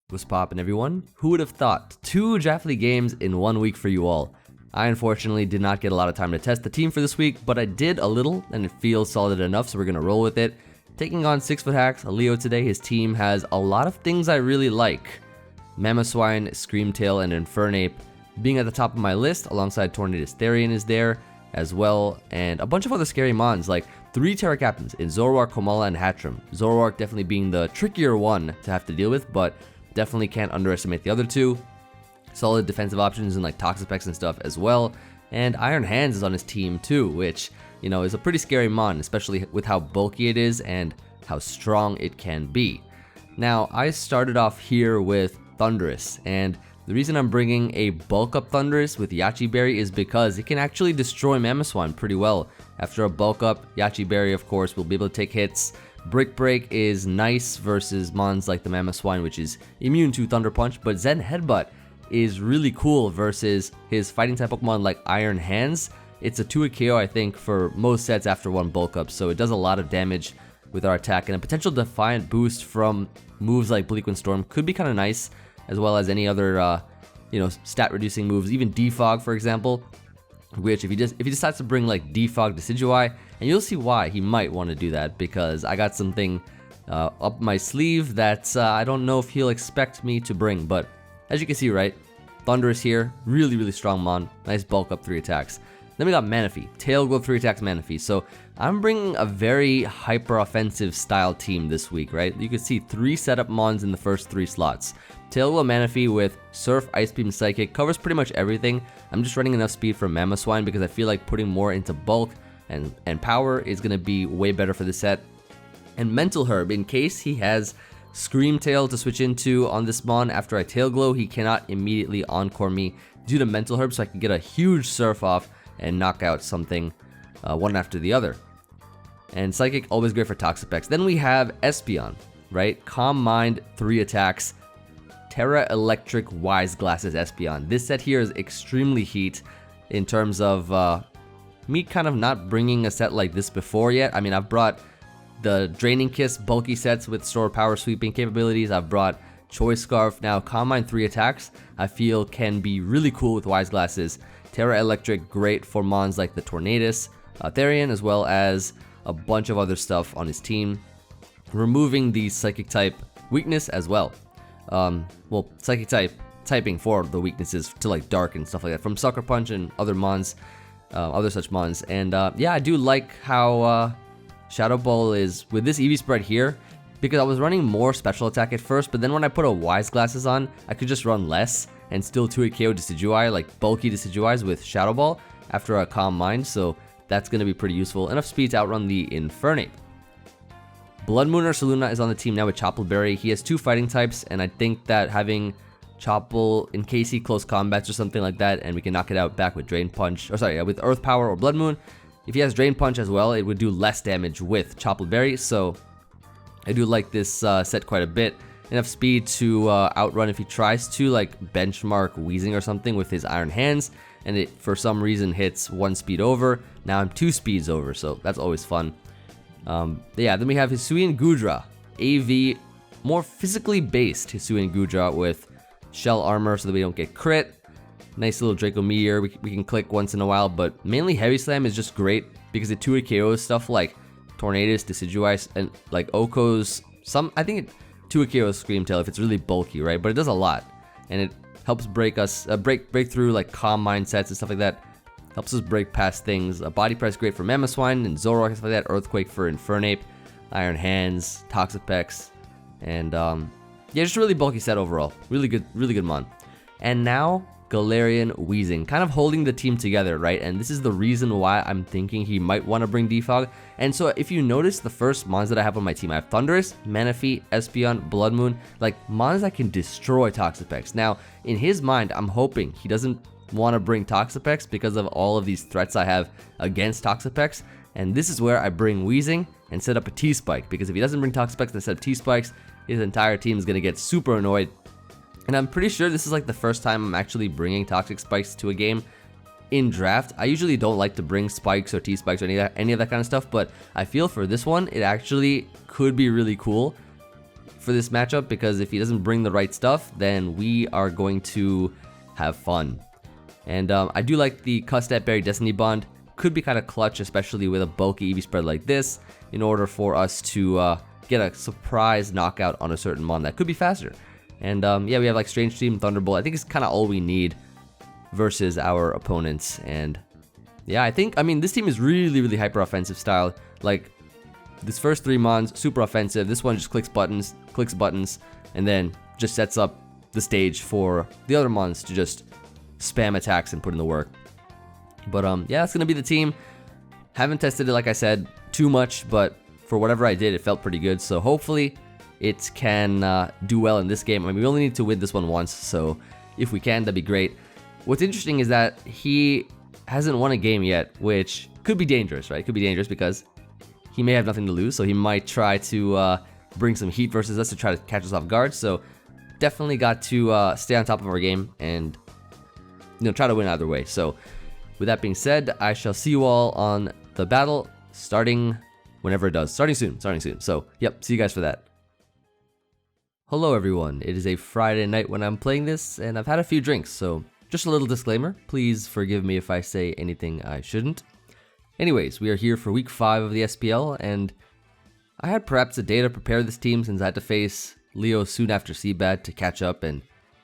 What's poppin' everyone? Who would have thought 2 Draft League games in 1 week for you all? I unfortunately did not get a lot of time to test the team for this week, but I did a little and it feels solid enough, so we're gonna roll with it. Taking on 6-foot hacks, a Leo today. His team has a lot of things I really like. Mamoswine, Screamtail, and Infernape being at the top of my list, alongside Tornadus Therian is there as well, and a bunch of other scary mons like 3 Tera captains in Zoroark, Komala, and Hatchram. Zoroark definitely being the trickier one to have to deal with, but definitely can't underestimate the other 2. Solid defensive options in like Toxapex and stuff as well. And Iron Hands is on his team too, which, you know, is a pretty scary mon, especially with how bulky it is and how strong it can be. Now, I started off here with Thundurus, and the reason I'm bringing a Bulk Up Thundurus with Yache Berry is because it can actually destroy Mamoswine pretty well. After a Bulk Up, Yache Berry, of course, will be able to take hits. Brick Break is nice versus mons like the Mamoswine, which is immune to Thunder Punch, but Zen Headbutt is really cool versus his fighting type Pokemon like Iron Hands. It's a 2-hit KO, I think, for most sets after 1 Bulk Up, so it does a lot of damage with our attack, and a potential Defiant boost from moves like Bleak Wind Storm could be kind of nice, as well as any other, stat reducing moves, even Defog, for example. Which, if he decides to bring like Defog Decidueye, and you'll see why he might want to do that, because I got something up my sleeve that I don't know if he'll expect me to bring, but as you can see, right, Thundurus here, really strong mon, nice bulk up 3 attacks. Then we got Manaphy, Tail Glow 3 attacks Manaphy. So I'm bringing a very hyper offensive style team this week, right? You can see 3 setup mons in the first 3 slots. Tail Glow Manaphy with Surf, Ice Beam, Psychic covers pretty much everything. I'm just running enough speed for Mamoswine because I feel like putting more into bulk and power is going to be way better for the set. And Mental Herb, in case he has Screamtail to switch into on this mon after I Tail Glow, he cannot immediately Encore me due to Mental Herb, so I can get a huge Surf off and knock out something one after the other. And Psychic, always great for Toxapex. Then we have Espeon, right? Calm Mind, 3 attacks. Tera Electric Wise Glasses Espeon. This set here is extremely heat in terms of me kind of not bringing a set like this before yet. I mean, I've brought the Draining Kiss bulky sets with Store Power Sweeping capabilities. I've brought Choice Scarf. Now, Calm Mind 3 attacks I feel can be really cool with Wise Glasses. Tera Electric, great for mons like the Tornadus Therian, as well as a bunch of other stuff on his team. Removing the Psychic type weakness as well. Psychic typing for the weaknesses to like Dark and stuff like that from Sucker Punch and other mons, other such mons. And yeah, I do like how Shadow Ball is with this EV spread here, because I was running more special attack at first, but then when I put a Wise Glasses on, I could just run less and still 2-hit KO Decidueye, like bulky Decidueyes with Shadow Ball after a Calm Mind, so that's going to be pretty useful. Enough speed to outrun the Infernape. Blood Moon or Saluna is on the team now with Chople Berry. He has 2 fighting types, and I think that having Chople in case he close combats or something like that, and we can knock it out back with Drain Punch, with Earth Power or Blood Moon. If he has Drain Punch as well, it would do less damage with Chople Berry, so I do like this set quite a bit. Enough speed to outrun if he tries to like benchmark Weezing or something with his Iron Hands, and it for some reason hits 1 speed over. Now I'm 2 speeds over, so that's always fun. Yeah, then we have Hisuian Goodra, AV, more physically based Hisuian Goodra with Shell Armor so that we don't get crit. Nice little Draco Meteor we can click once in a while, but mainly Heavy Slam is just great because it 2-hit KOs stuff like Tornadus, Decidueye, and like Oko's. I think it 2-hit KOs Screamtail if it's really bulky, right? But it does a lot, and it helps break through like Calm Mind sets and stuff like that. Helps us break past things. Body Press great for Mamoswine and Zoroark and stuff like that. Earthquake for Infernape, Iron Hands, Toxapex, and yeah, just a really bulky set overall. Really good mon. And now Galarian Weezing, kind of holding the team together, right? And this is the reason why I'm thinking he might want to bring Defog. And so if you notice the first mons that I have on my team, I have Thundurus, Manaphy, Espeon, Blood Moon, like mons that can destroy Toxapex. Now, in his mind, I'm hoping he doesn't want to bring Toxapex because of all of these threats I have against Toxapex. And this is where I bring Weezing and set up a T-Spike, because if he doesn't bring Toxapex and set up T-Spikes, his entire team is going to get super annoyed. And I'm pretty sure this is like the first time I'm actually bringing Toxic Spikes to a game in draft. I usually don't like to bring spikes or T-Spikes or any of that kind of stuff, but I feel for this one, it actually could be really cool. for this matchup, because if he doesn't bring the right stuff, then we are going to have fun. And I do like the Custat Berry Destiny Bond. Could be kind of clutch, especially with a bulky EV spread like this, in order for us to get a surprise knockout on a certain mon that could be faster. And yeah, we have like Strange Stream, Thunderbolt. I think it's kind of all we need versus our opponents. And yeah, I mean, this team is really hyper offensive style. Like, this first 3 mons, super offensive. This one just clicks buttons, and then just sets up the stage for the other mons to just spam attacks and put in the work. But yeah, that's gonna be the team. Haven't tested it, like I said, too much, but for whatever I did, it felt pretty good. So hopefully it can do well in this game. I mean, we only need to win this one once, so if we can, that'd be great. What's interesting is that he hasn't won a game yet, which could be dangerous, right? Could be dangerous because he may have nothing to lose, so he might try to bring some heat versus us to try to catch us off guard. So definitely got to stay on top of our game and, you know, try to win either way. So with that being said, I shall see you all on the battle starting whenever it does. Starting soon. So yep, see you guys for that. Hello everyone, it is a Friday night when I'm playing this, and I've had a few drinks, so just a little disclaimer, please forgive me if I say anything I shouldn't. Anyways, we are here for week 5 of the SPL, and I had perhaps a day to prepare this team since I had to face Leo soon after Seabad to catch up and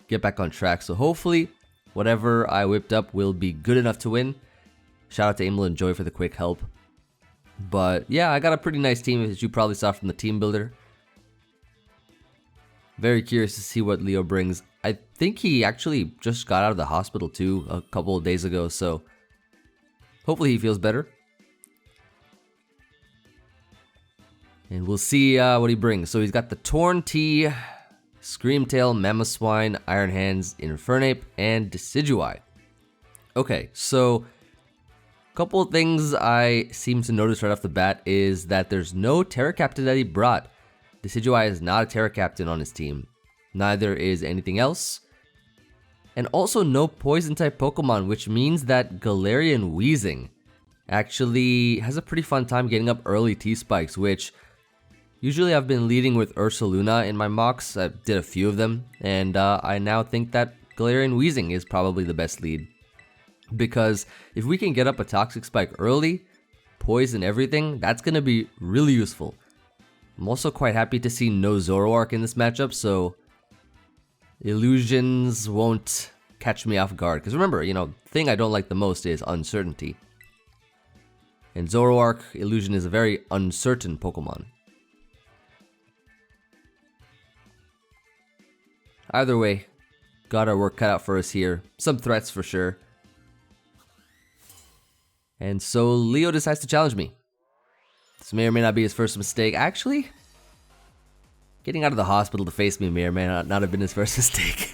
get back on track, so hopefully whatever I whipped up will be good enough to win. Shout out to Emil and Joy for the quick help. But yeah, I got a pretty nice team, as you probably saw from the team builder. Very curious to see what Leo brings. I think he actually just got out of the hospital too a couple of days ago, so hopefully he feels better. And we'll see what he brings. So he's got the Torn Tea, Screamtail, Mamoswine, Iron Hands, Infernape, and Decidueye. Okay, so a couple of things I seem to notice right off the bat is that there's no Tera Captain that he brought. Decidueye is not a Tera Captain on his team. Neither is anything else. And also no Poison type Pokemon, which means that Galarian Weezing actually has a pretty fun time getting up early T-Spikes, which usually I've been leading with Ursaluna in my mocks. I did a few of them, and I now think that Galarian Weezing is probably the best lead. Because if we can get up a Toxic Spike early, poison everything, that's going to be really useful. I'm also quite happy to see no Zoroark in this matchup, so illusions won't catch me off guard. Because remember, you know, the thing I don't like the most is uncertainty. And Zoroark, illusion is a very uncertain Pokemon. Either way, got our work cut out for us here. Some threats for sure. And so Leo decides to challenge me. This may or may not be his first mistake. Actually, getting out of the hospital to face me may or may not have been his first mistake.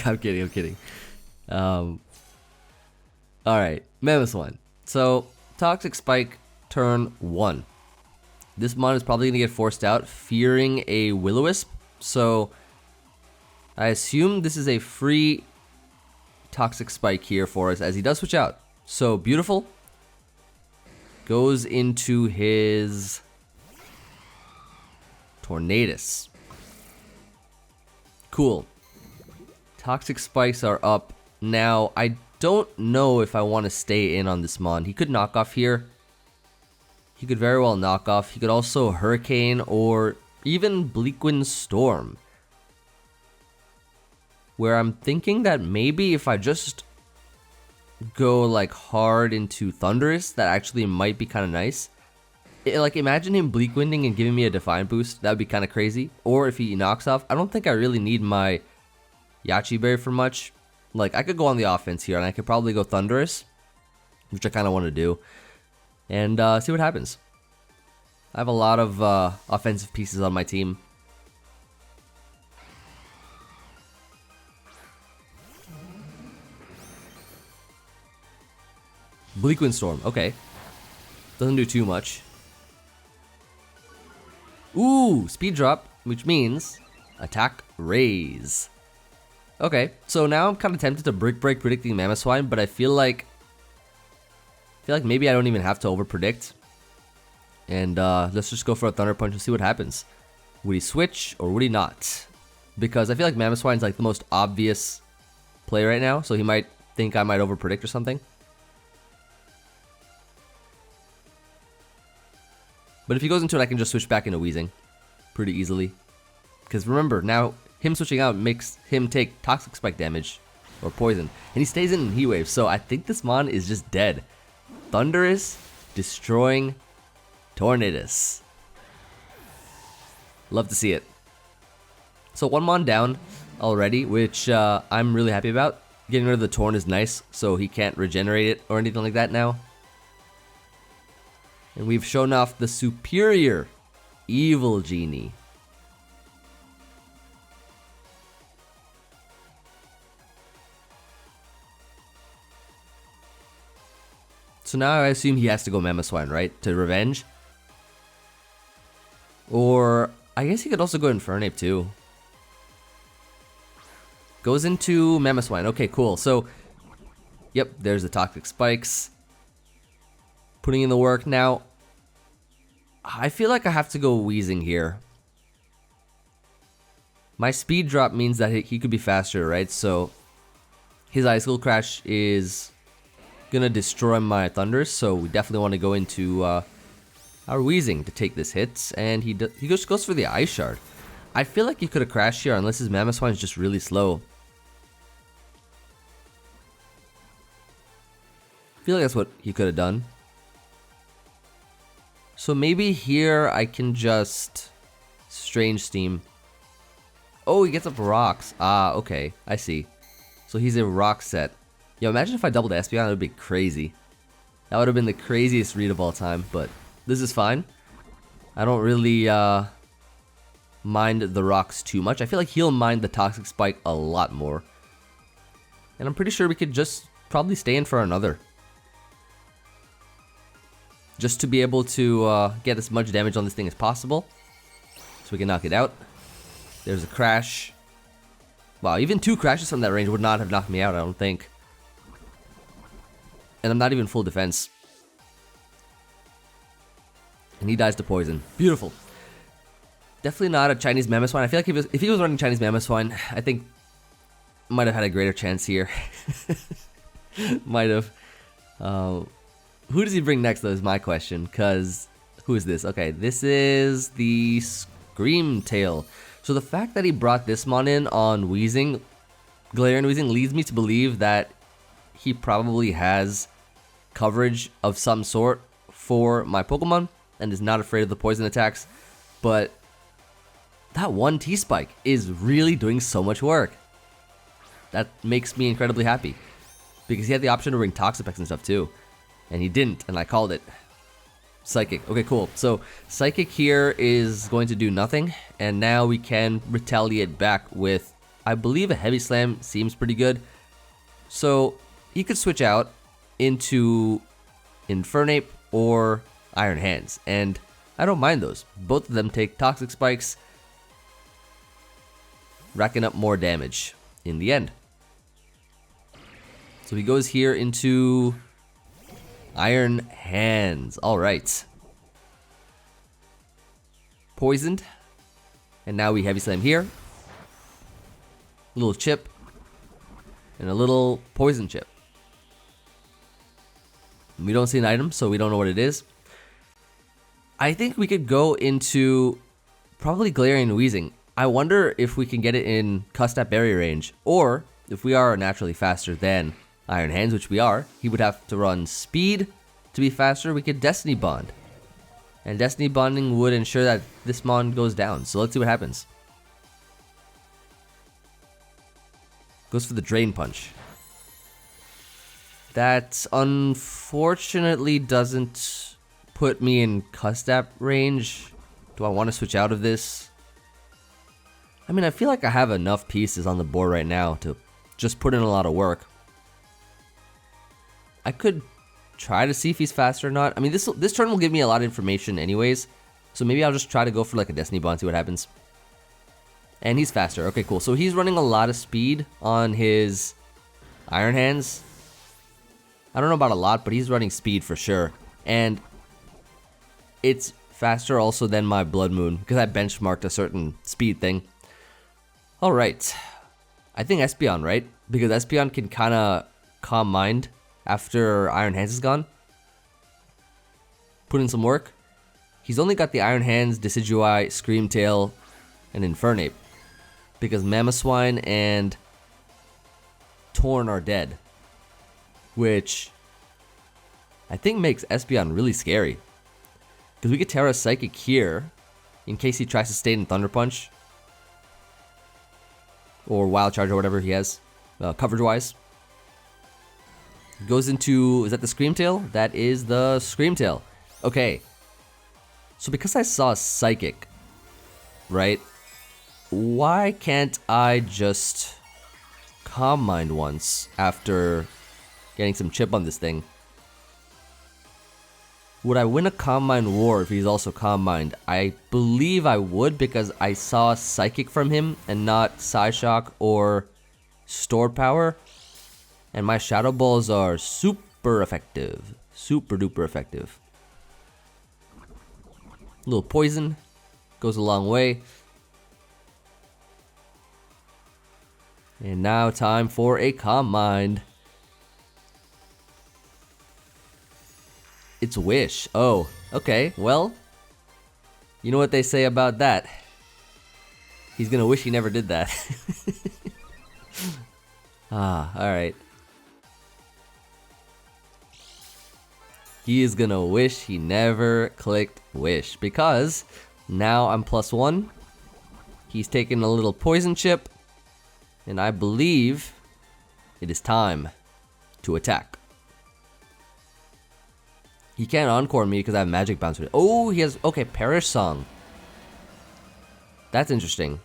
I'm kidding. Alright, Mamoswine. So, Toxic Spike, turn 1. This mon is probably going to get forced out, fearing a Will-O-Wisp. So, I assume this is a free Toxic Spike here for us, as he does switch out. So, beautiful. Goes into his Tornadus. Cool. Toxic Spikes are up. Now, I don't know if I want to stay in on this mon. He could knock off here. He could very well knock off. He could also Hurricane or even Bleakwind Storm. Where I'm thinking that maybe if I just go like hard into Thundurus, that actually might be kind of nice. Like, imagine him Bleakwinding and giving me a Defiant boost. That would be kind of crazy. Or if he knocks off, I don't think I really need my Yachi Berry for much. Like, I could go on the offense here, and I could probably go Thundurus, which I kind of want to do, and see what happens. I have a lot of offensive pieces on my team. Bleakwind Storm, okay. Doesn't do too much. Ooh, speed drop, which means attack raise. Okay, so now I'm kind of tempted to Brick Break predicting Mamoswine, but I feel like maybe I don't even have to over predict. And let's just go for a Thunder Punch and see what happens. Would he switch or would he not? Because I feel like Mamoswine's like the most obvious play right now, so he might think I might overpredict or something. But if he goes into it, I can just switch back into Weezing pretty easily. Because remember, now him switching out makes him take Toxic Spike damage or poison. And he stays in Heat Wave, so I think this Mon is just dead. Thundurus destroying Tornadus. Love to see it. So one Mon down already, which I'm really happy about. Getting rid of the Torn is nice, so he can't regenerate it or anything like that now. And we've shown off the superior Evil Genie. So now I assume he has to go Mamoswine, right? To revenge? Or I guess he could also go Infernape too. Goes into Mamoswine. Okay, cool. So, yep, there's the Toxic Spikes. Putting in the work. Now, I feel like I have to go Weezing here. My speed drop means that he could be faster, right? So, his Icicle Crash is gonna destroy my Thundurus, so we definitely want to go into our Weezing to take this hit, and he just goes for the Ice Shard. I feel like he could have crashed here unless his Mamoswine is just really slow. I feel like that's what he could have done. So maybe here I can just Strange Steam. Oh, he gets up rocks. Ah, okay, I see. So he's a rock set. Yo, imagine if I doubled Espeon, that would be crazy. That would have been the craziest read of all time, but this is fine. I don't really mind the rocks too much. I feel like he'll mind the Toxic Spike a lot more. And I'm pretty sure we could just probably stay in for another. Just to be able to get as much damage on this thing as possible. So we can knock it out. There's a crash. Wow, even 2 crashes from that range would not have knocked me out, I don't think. And I'm not even full defense. And he dies to poison. Beautiful. Definitely not a Chinese Mamoswine. I feel like if he was running Chinese Mamoswine, I think might have had a greater chance here. Might have. Who does he bring next, though, is my question. Because, who is this? Okay, this is the Scream Tail. So the fact that he brought this Mon in on Weezing, Galarian Weezing, leads me to believe that he probably has coverage of some sort for my Pokemon and is not afraid of the poison attacks. But that one T-Spike is really doing so much work. That makes me incredibly happy. Because he had the option to bring Toxapex and stuff too. And he didn't, and I called it. Psychic. Okay, cool. So, Psychic here is going to do nothing, and now we can retaliate back with, I believe, a Heavy Slam seems pretty good. So, he could switch out into Infernape or Iron Hands, and I don't mind those. Both of them take Toxic Spikes, racking up more damage in the end. So he goes here into Iron Hands. Alright. Poisoned. And now we Heavy Slam here. A little chip. And a little poison chip. We don't see an item, so we don't know what it is. I think we could go into probably Galarian Weezing. I wonder if we can get it in Custap Berry range. Or, if we are naturally faster than Iron Hands, which we are, he would have to run speed to be faster. We could Destiny Bond. And Destiny Bonding would ensure that this Mon goes down. So let's see what happens. Goes for the Drain Punch. That unfortunately doesn't put me in Custap range. Do I want to switch out of this? I mean, I feel like I have enough pieces on the board right now to just put in a lot of work. I could try to see if he's faster or not. I mean, this turn will give me a lot of information anyways. So maybe I'll just try to go for like a Destiny Bond, see what happens. And he's faster. Okay, cool. So he's running a lot of speed on his Iron Hands. I don't know about a lot, but he's running speed for sure. And it's faster also than my Blood Moon because I benchmarked a certain speed thing. Alright. I think Espeon, right? Because Espeon can kinda calm mind after Iron Hands is gone. Put in some work. He's only got the Iron Hands, Decidueye, Screamtail, and Infernape. Because Mamoswine and Torn are dead. Which I think makes Espeon really scary. Because we get Tera Psychic here in case he tries to stay in Thunder Punch. Or Wild Charge or whatever he has, coverage wise. Goes into, is that the Screamtail? That is the Screamtail. Okay. So because I saw Psychic, right? Why can't I just Calm Mind once after getting some chip on this thing? Would I win a Calm Mind war if he's also Calm Mind? I believe I would because I saw Psychic from him and not Psyshock or Stored Power. And my Shadow Balls are super effective. Super duper effective. A little poison goes a long way. And now time for a Calm Mind. It's Wish. Oh, okay. Well, you know what they say about that. He's gonna wish he never did that. Alright. He is gonna wish he never clicked Wish because now I'm +1. He's taking a little poison chip. And I believe it is time to attack. He can't Encore me because I have Magic Bounce. Oh, he has, okay, Perish Song. That's interesting.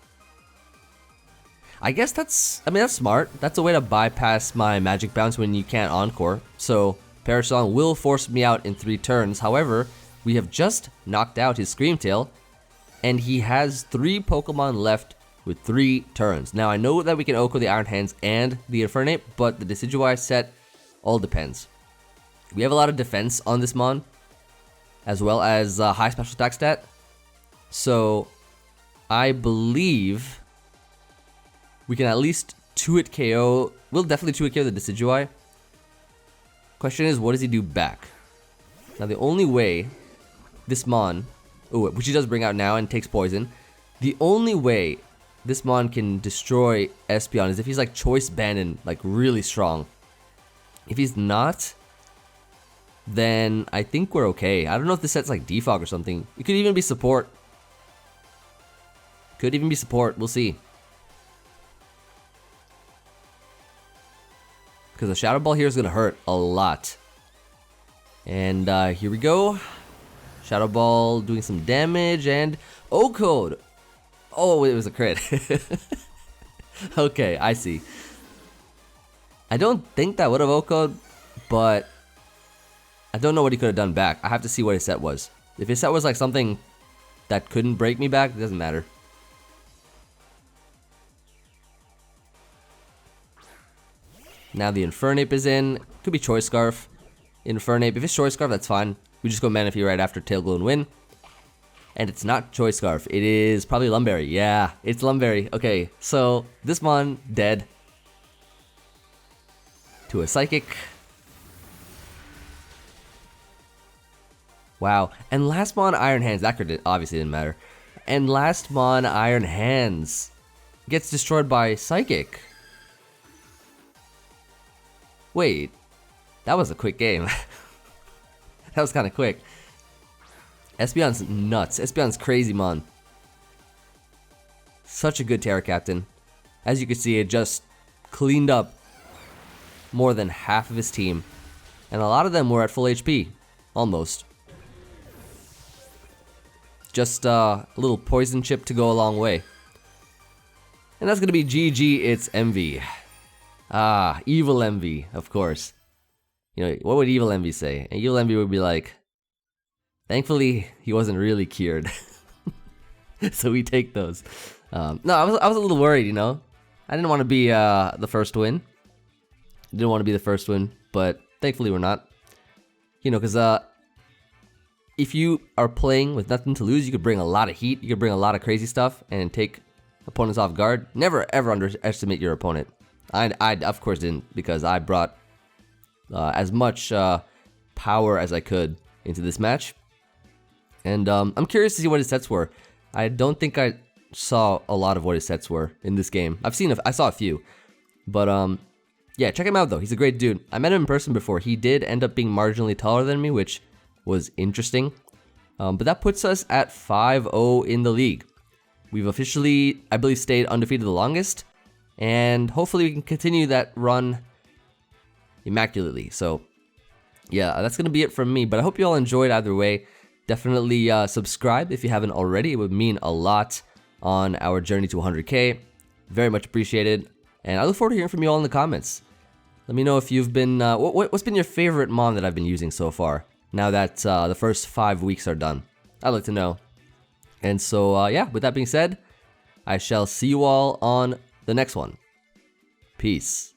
I guess that's, I mean, that's smart. That's a way to bypass my Magic Bounce when you can't Encore. So, Perish Song will force me out in 3 turns. However, we have just knocked out his Screamtail. And he has 3 Pokemon left with 3 turns. Now, I know that we can OHKO the Iron Hands and the Infernape, but the Decidueye set all depends. We have a lot of defense on this Mon, as well as high special attack stat. So, I believe we can at least 2-hit KO. We'll definitely 2-hit KO the Decidueye. Question is, what does he do back? Now, the only way this Mon, which he does bring out now and takes poison, the only way this Mon can destroy Espeon is if he's like Choice Band and like really strong. If he's not, then I think we're okay. I don't know if this set's like defog or something. It could even be support. Could even be support. We'll see. Because the Shadow Ball here is going to hurt a lot. And here we go. Shadow Ball doing some damage and OHKO'd. Oh, it was a crit. Okay, I see. I don't think that would have OHKO'd, but I don't know what he could have done back. I have to see what his set was. If his set was like something that couldn't break me back, it doesn't matter. Now the Infernape is in. Could be Choice Scarf. Infernape. If it's Choice Scarf, that's fine. We just go Manaphy right after Tail Glow and win. And it's not Choice Scarf. It is probably Lumberry. Yeah, it's Lumberry. Okay, so this Mon dead. To a Psychic. Wow. And last Mon Iron Hands. That crit obviously didn't matter. And last Mon Iron Hands gets destroyed by Psychic. Wait. That was a quick game. That was kind of quick. Espeon's nuts. Espeon's crazy, Mon. Such a good Tera Captain. As you can see, it just cleaned up more than half of his team. And a lot of them were at full HP. Almost. Just a little poison chip to go a long way. And that's going to be GG, it's Emvee. Ah, evil Emvee, of course. You know, what would evil Emvee say? And evil Emvee would be like, thankfully, he wasn't really cured. So we take those. No, I was a little worried, you know. I didn't want to be the first win. Didn't want to be the first win, but thankfully we're not. You know, because if you are playing with nothing to lose, you could bring a lot of heat, you could bring a lot of crazy stuff and take opponents off guard. Never ever underestimate your opponent. I of course didn't, because I brought as much power as I could into this match. And I'm curious to see what his sets were. I don't think I saw a lot of what his sets were in this game. I saw a few. But yeah, check him out though. He's a great dude. I met him in person before. He did end up being marginally taller than me, which was interesting. But that puts us at 5-0 in the league. We've officially, I believe, stayed undefeated the longest. And hopefully we can continue that run immaculately. So yeah, that's going to be it from me. But I hope you all enjoyed either way. Definitely subscribe if you haven't already. It would mean a lot on our journey to 100K. Very much appreciated. And I look forward to hearing from you all in the comments. Let me know if you've been, what's been your favorite mon that I've been using so far, now that the first 5 weeks are done. I'd like to know. And so, yeah, with that being said, I shall see you all on the next one. Peace.